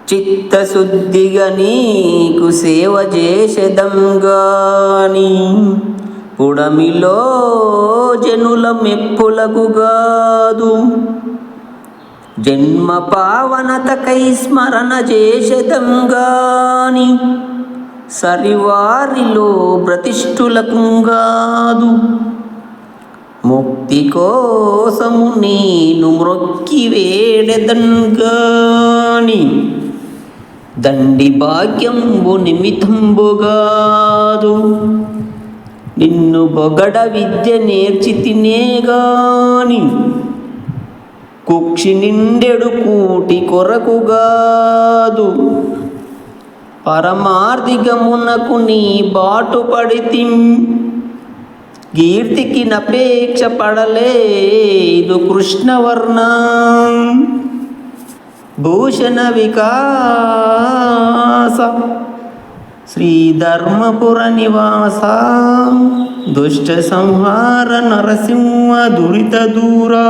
చిత్తశుద్ధిగా నీకు సేవ చేసెదంగాని పుడమిలో జనుల మెప్పులకు గాదు. జన్మ పావనతకై స్మరణ చేసెదంగాని సరివారిలో ప్రతిష్ఠులకు గాదు. ముక్తి కోసము నేను మ్రొక్కి వేడెదన్గాని దండి భాగ్యంబు నిమిత్తంబుగాదు. నిన్ను బొగడ విద్య నేర్చితినే గాని కుక్షి నిండెడు కూటి కొరకుగాదు. పరమార్థిగమునకు నీ బాటు పడితిం కీర్తికి నపేక్ష పడలేదు కృష్ణవర్ణ. భూషణ వికాస శ్రీధర్మపుర నివాస దుష్ట సంహార నరసింహ దురిత దూరా.